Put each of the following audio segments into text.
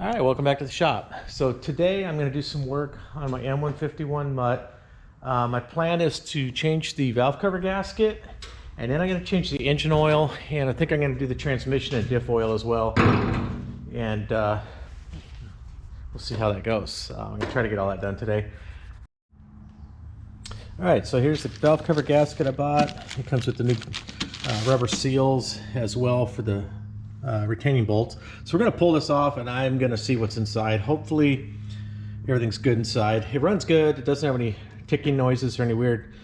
All right, welcome back to the shop. So today I'm going to do some work on my M151 MUTT. My plan is to change the valve cover gasket, and then I'm going to change the engine oil, and I think I'm going to do the transmission and diff oil as well. And we'll see how that goes. I'm going to try to get all that done today. All right, so here's the valve cover gasket I bought. It comes with the new rubber seals as well for the retaining bolts. So we're going to pull this off and I'm going to see what's inside. Hopefully everything's good inside. It runs good. It doesn't have any ticking noises or any weird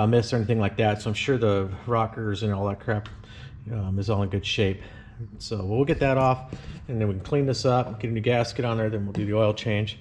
mist or anything like that. So I'm sure the rockers and all that crap is all in good shape. So we'll get that off and then we can clean this up, get a new gasket on there, then we'll do the oil change.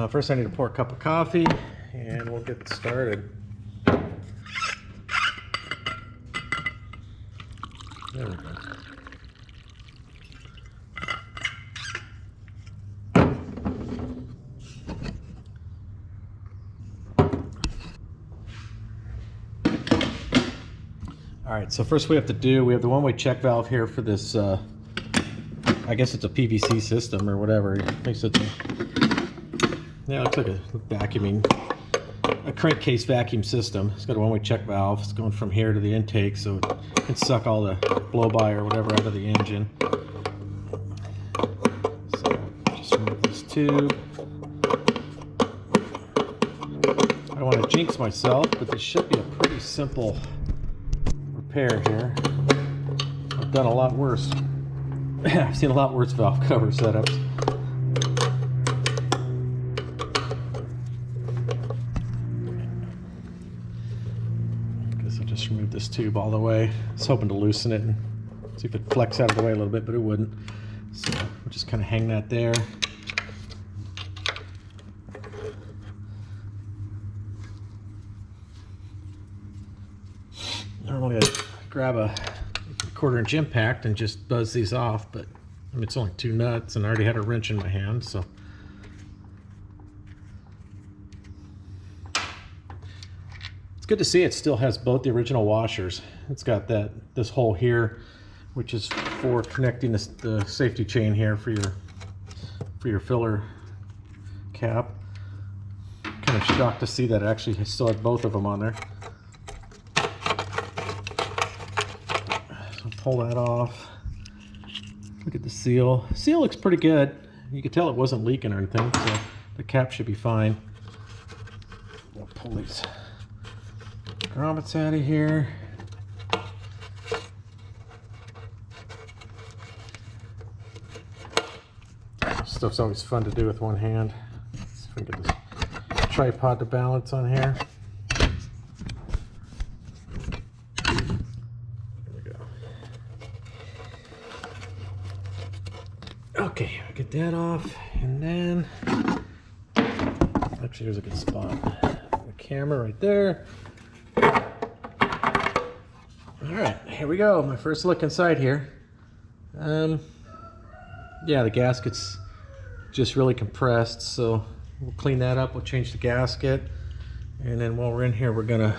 First I need to pour a cup of coffee and we'll get started. There we go. All right, so first we have the one-way check valve here for this, I guess it's a PVC system or whatever. It makes it, yeah, it looks like a vacuuming, a crankcase vacuum system. It's got a one-way check valve. It's going from here to the intake, so it can suck all the blow-by or whatever out of the engine. So just remove this tube. I don't want to jinx myself, but this should be a pretty simple repair here. I've done a lot worse. I've seen a lot worse valve cover setups. I guess I'll just remove this tube all the way. I was hoping to loosen it and see if it flex out of the way a little bit, but it wouldn't. So we'll just kind of hang that there. Normally I grab a 1/4" impact and just buzz these off, but I mean, it's only 2 nuts and I already had a wrench in my hand, so. It's good to see it still has both the original washers. It's got this hole here, which is for connecting the safety chain here for your filler cap. Kind of shocked to see that it actually still had both of them on there. Pull that off. Look at the seal. Seal looks pretty good. You can tell it wasn't leaking or anything, so the cap should be fine. We'll pull these grommets out of here. Stuff's always fun to do with one hand. Let's see if we can get this tripod to balance on here. Okay, I'll get that off, and then actually here's a good spot. The camera right there. All right, here we go. My first look inside here. Yeah, the gasket's just really compressed, so we'll clean that up. We'll change the gasket, and then while we're in here, we're gonna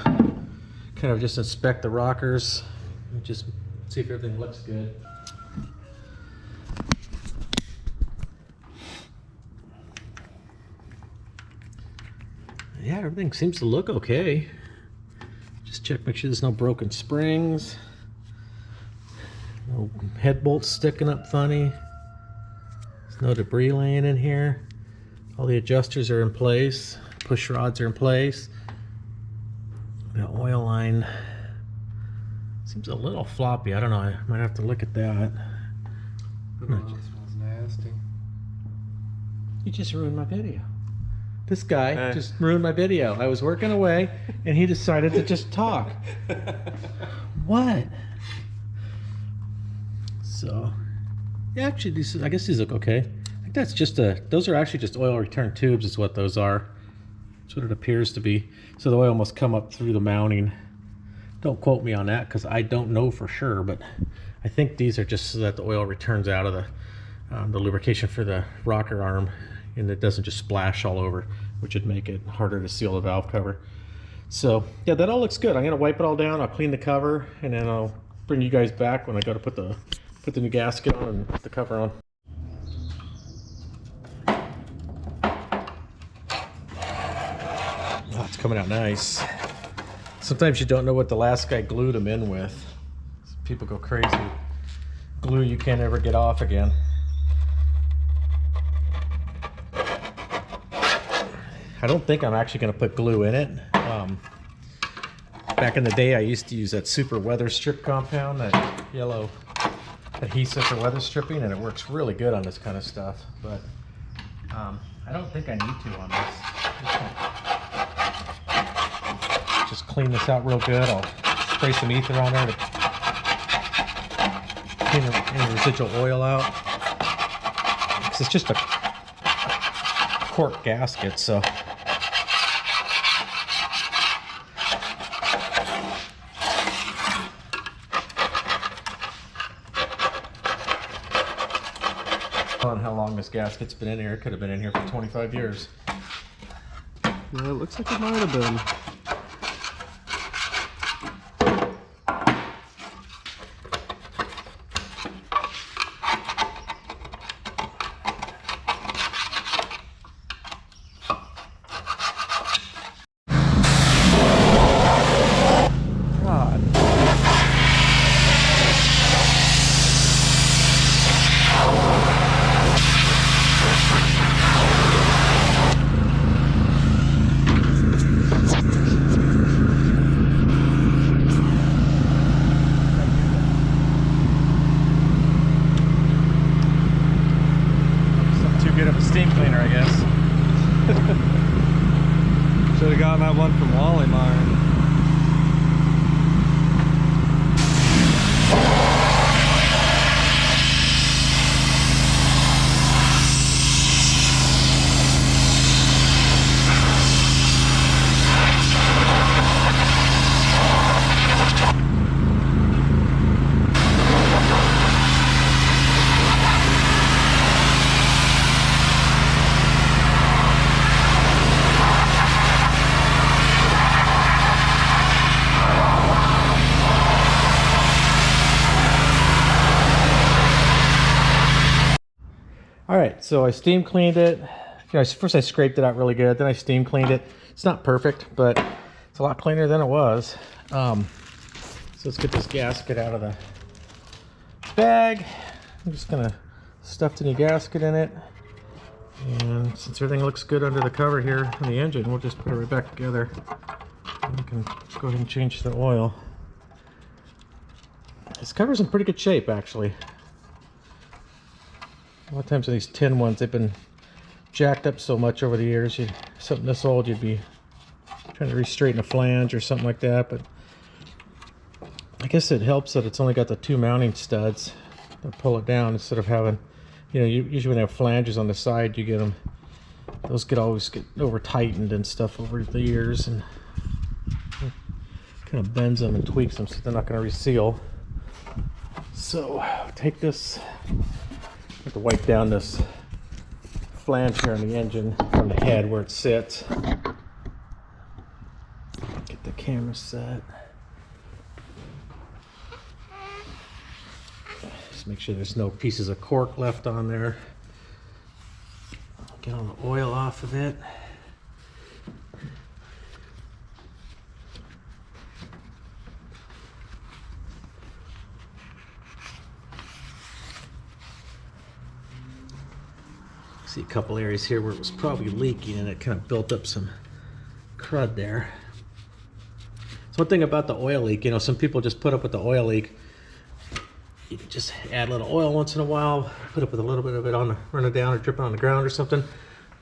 kind of just inspect the rockers and just see if everything looks good. Yeah, everything seems to look okay. Just check, make sure there's no broken springs. No head bolts sticking up funny. There's no debris laying in here. All the adjusters are in place. Push rods are in place. The oil line seems a little floppy. I don't know, I might have to look at that. Oh, it smells nasty. You just ruined my video. This guy just ruined my video. I was working away, and he decided to just talk. What? So, yeah, actually, I guess these look okay. I think that's just those are actually just oil return tubes is what those are. That's what it appears to be. So the oil must come up through the mounting. Don't quote me on that, because I don't know for sure, but I think these are just so that the oil returns out of the lubrication for the rocker arm, and it doesn't just splash all over, which would make it harder to seal the valve cover. So yeah, that all looks good. I'm gonna wipe it all down, I'll clean the cover, and then I'll bring you guys back when I go to put the new gasket on and put the cover on. Oh, it's coming out nice. Sometimes you don't know what the last guy glued them in with. People go crazy. Glue you can't ever get off again. I don't think I'm actually going to put glue in it. Back in the day, I used to use that super weather strip compound, that yellow adhesive for weather stripping, and it works really good on this kind of stuff. But I don't think I need to on this. Just clean this out real good. I'll spray some ether on there to clean any residual oil out. Because it's just a cork gasket, so. On how long this gasket's been in here. It could have been in here for 25 years. Yeah, it looks like it might have been. Bit of a steam cleaner, I guess. Should have gotten that one from Wally Meyer. All right, so I steam cleaned it. First I scraped it out really good, then I steam cleaned it. It's not perfect, but it's a lot cleaner than it was. So let's get this gasket out of the bag. I'm just gonna stuff the new gasket in it. And since everything looks good under the cover here on the engine, we'll just put it right back together. And we can go ahead and change the oil. This cover's in pretty good shape, actually. A lot of times in these tin ones, they've been jacked up so much over the years. Something this old, you'd be trying to re-straighten a flange or something like that. But I guess it helps that it's only got the two mounting studs that pull it down instead of having, usually when they have flanges on the side, you get them. Those always get over tightened and stuff over the years, and kind of bends them and tweaks them so they're not going to reseal. So take this. Have to wipe down this flange here on the engine from the head where it sits. Get the camera set. Just make sure there's no pieces of cork left on there. Get all the oil off of it. See a couple areas here where it was probably leaking and it kind of built up some crud there. So one thing about the oil leak, some people just put up with the oil leak. You can just add a little oil once in a while, put up with a little bit of it run it down or drip it on the ground or something.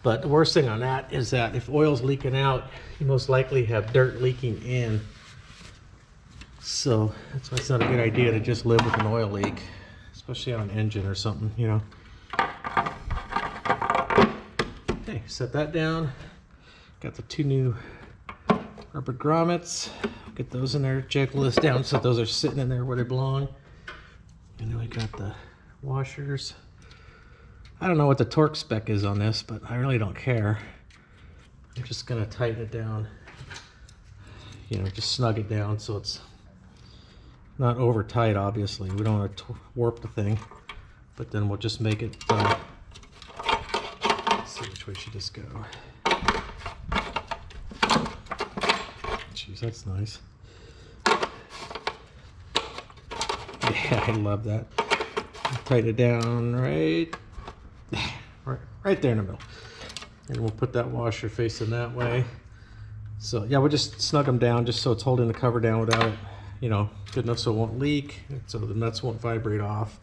But the worst thing on that is that if oil's leaking out, you most likely have dirt leaking in. So that's why it's not a good idea to just live with an oil leak, especially on an engine or something, Okay, set that down. Got the two new rubber grommets. Get those in there, jiggle this down so those are sitting in there where they belong. And then we got the washers. I don't know what the torque spec is on this, but I really don't care. I'm just gonna tighten it down. Just snug it down so it's not over tight, obviously. We don't want to warp the thing, but then we'll just make it, let's see which way should this go. geez, that's nice. Yeah, I love that. Tighten it down right there in the middle. And we'll put that washer facing that way. So yeah, we'll just snug them down just so it's holding the cover down without it, you know, good enough so it won't leak, so the nuts won't vibrate off.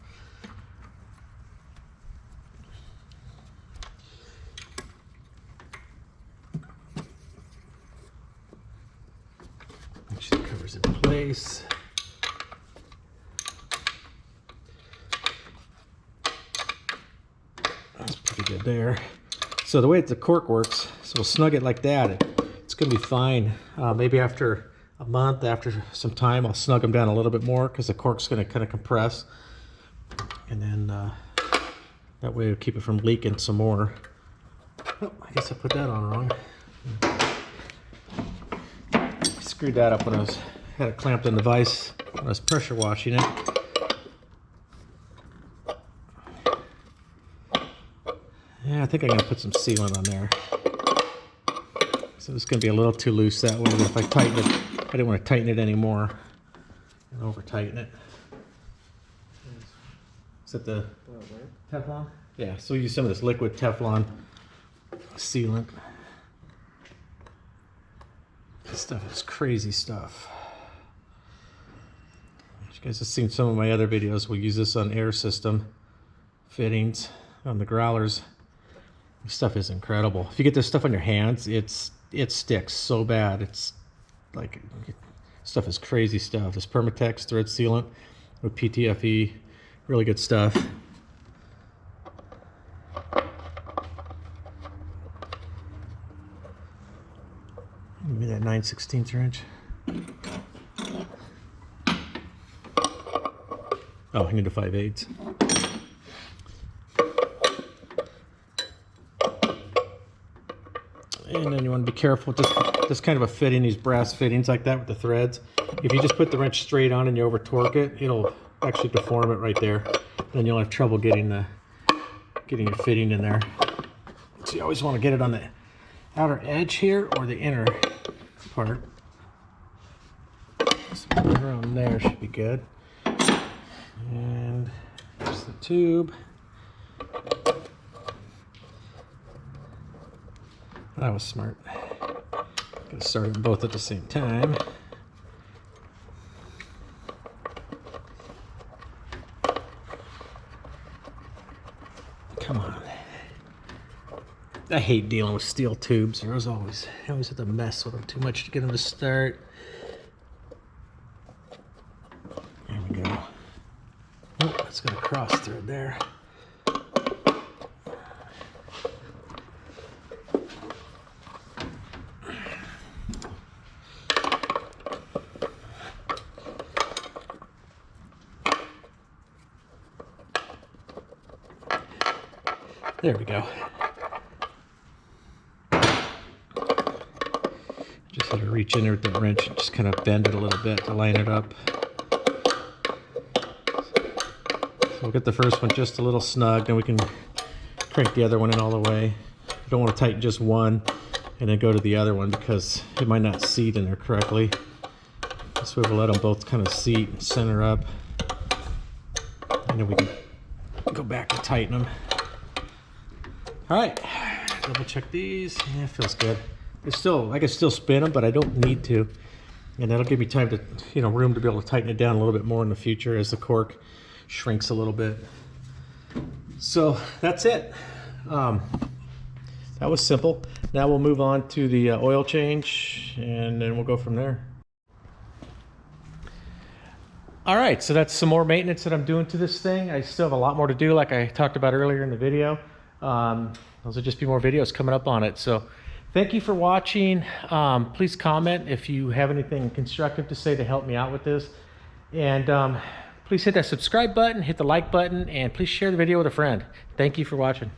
Make sure the cover's in place. That's pretty good there. So the way the cork works, so we'll snug it like that. It's going to be fine. Maybe after a month, after some time, I'll snug them down a little bit more because the cork's going to kind of compress. And then that way it'll keep it from leaking some more. Oh, I guess I put that on wrong. Screwed that up when I had it clamped in the vise when I was pressure washing it. Yeah, I think I'm going to put some sealant on there. So it's going to be a little too loose that way, but if I tighten it, I didn't want to tighten it anymore and over tighten it. Is that the Teflon? Yeah, so we use some of this liquid Teflon sealant. This stuff is crazy stuff. You guys have seen some of my other videos. We'll use this on air system fittings on the growlers. This stuff is incredible. If you get this stuff on your hands, it sticks so bad. It's like, stuff is crazy stuff. This Permatex thread sealant with PTFE, really good stuff. Give me that 9/16 wrench. Oh, I need a 5/8. And then you want to be careful with this kind of a fitting, these brass fittings like that with the threads. If you just put the wrench straight on and you over torque it, it'll actually deform it right there. Then you'll have trouble getting your fitting in there. So you always want to get it on the outer edge here or the inner part. So around there should be good. And there's the tube. That was smart. Gotta start them both at the same time. Come on. I hate dealing with steel tubes. I always have to mess with them too much to get them to start. There we go. Oh, that's got a cross thread there. There we go. Just had to reach in there with the wrench and just kind of bend it a little bit to line it up. So we'll get the first one just a little snug, then we can crank the other one in all the way. You don't want to tighten just one and then go to the other one because it might not seat in there correctly. This way we'll let them both kind of seat and center up. And then we can go back and tighten them. All right, double check these. Yeah, it feels good. It's still, I can still spin them, but I don't need to. And that'll give me time to, room to be able to tighten it down a little bit more in the future as the cork shrinks a little bit. So that's it. That was simple. Now we'll move on to the oil change and then we'll go from there. All right, so that's some more maintenance that I'm doing to this thing. I still have a lot more to do like I talked about earlier in the video. Those will just be more videos coming up on it. So thank you for watching. Please comment if you have anything constructive to say to help me out with this. And please hit that subscribe button, hit the like button, and please share the video with a friend. Thank you for watching.